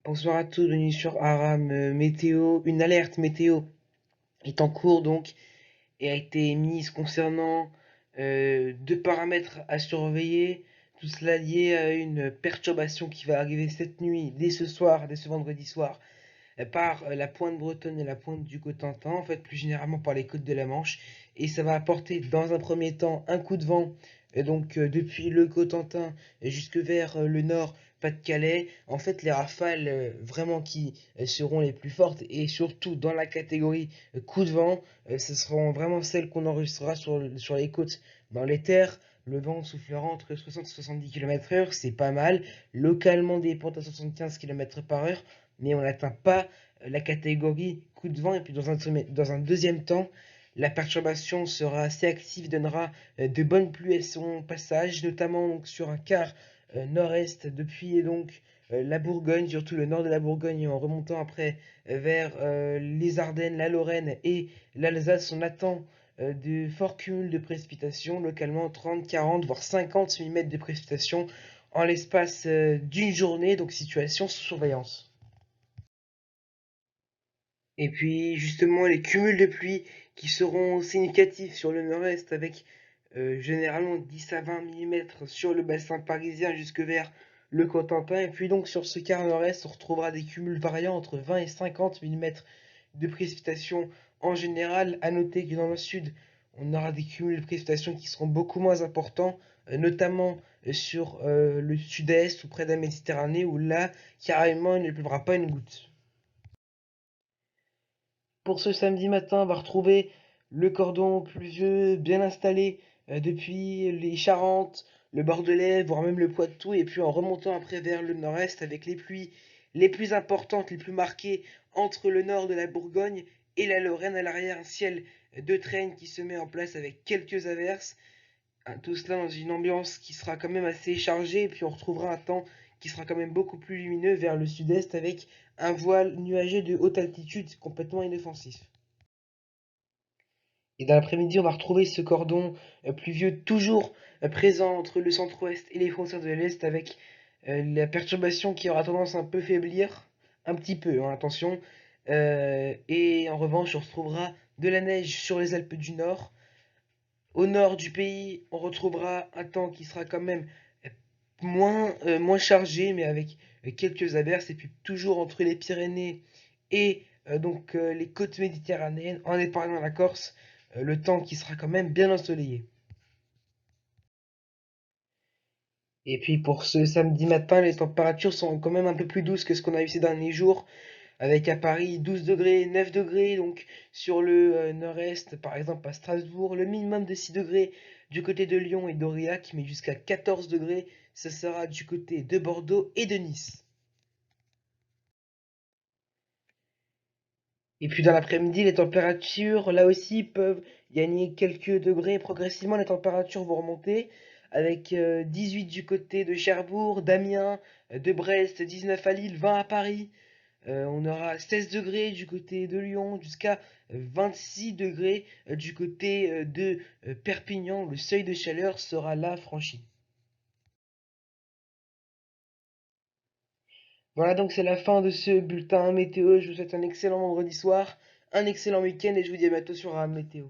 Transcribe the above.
Bonsoir à tous, bienvenue sur Aram Météo. Une alerte météo est en cours donc et a été émise concernant deux paramètres à surveiller. Tout cela lié à une perturbation qui va arriver cette nuit, dès ce soir, dès ce vendredi soir, par la pointe bretonne et la pointe du Cotentin, en fait plus généralement par les côtes de la Manche. Et ça va apporter dans un premier temps un coup de vent, depuis le Cotentin jusque vers le nord, Pas-de-Calais. En fait les rafales vraiment qui seront les plus fortes et surtout dans la catégorie coup de vent, ce seront vraiment celles qu'on enregistrera sur les côtes. Dans les terres, le vent soufflera entre 60 et 70 km/h, c'est pas mal. Localement des pentes à 75 km/h, mais on n'atteint pas la catégorie coup de vent. Et puis dans un deuxième temps, la perturbation sera assez active, donnera de bonnes pluies à son passage, notamment donc, sur un quart nord-est depuis la Bourgogne, surtout le nord de la Bourgogne, en remontant après vers les Ardennes, la Lorraine et l'Alsace. On attend de forts cumuls de précipitations, localement 30, 40, voire 50 mm de précipitations en l'espace d'une journée, donc situation sous surveillance. Et puis justement les cumuls de pluie qui seront significatifs sur le nord-est avec généralement 10 à 20 mm sur le bassin parisien jusque vers le Cotentin. Et puis donc sur ce quart nord-est, on retrouvera des cumuls variant entre 20 et 50 mm de précipitations en général. À noter que dans le sud, on aura des cumuls de précipitations qui seront beaucoup moins importants, notamment sur le sud-est ou près de la Méditerranée, où là, carrément, il ne pleuvra pas une goutte. Pour ce samedi matin, on va retrouver le cordon pluvieux bien installé depuis les Charentes, le Bordelais, voire même le Poitou, et puis en remontant après vers le nord-est avec les pluies les plus importantes, les plus marquées entre le nord de la Bourgogne et la Lorraine à l'arrière, un ciel de traîne qui se met en place avec quelques averses. Tout cela dans une ambiance qui sera quand même assez chargée, et puis on retrouvera un temps qui sera quand même beaucoup plus lumineux vers le sud-est avec un voile nuageux de haute altitude complètement inoffensif. Et dans l'après-midi, on va retrouver ce cordon pluvieux toujours présent entre le centre-ouest et les frontières de l'est avec la perturbation qui aura tendance à un peu faiblir, un petit peu, hein, attention. Et en revanche, on retrouvera de la neige sur les Alpes du Nord. Au nord du pays, on retrouvera un temps qui sera quand même euh, moins chargé, mais avec quelques averses. Et puis toujours entre les Pyrénées et les côtes méditerranéennes, en épargnant la Corse, le temps qui sera quand même bien ensoleillé. Et puis pour ce samedi matin, les températures sont quand même un peu plus douces que ce qu'on a eu ces derniers jours, avec à Paris 12 degrés, 9 degrés, donc sur le nord-est, par exemple à Strasbourg, le minimum de 6 degrés du côté de Lyon et d'Aurillac, mais jusqu'à 14 degrés, ce sera du côté de Bordeaux et de Nice. Et puis dans l'après-midi, les températures, là aussi, peuvent gagner quelques degrés. Progressivement, les températures vont remonter, avec 18 du côté de Cherbourg, d'Amiens, de Brest, 19 à Lille, 20 à Paris. On aura 16 degrés du côté de Lyon, jusqu'à 26 degrés du côté de Perpignan. Le seuil de chaleur sera là franchi. Voilà, donc c'est la fin de ce bulletin météo. Je vous souhaite un excellent vendredi soir, un excellent week-end et je vous dis à bientôt sur un météo.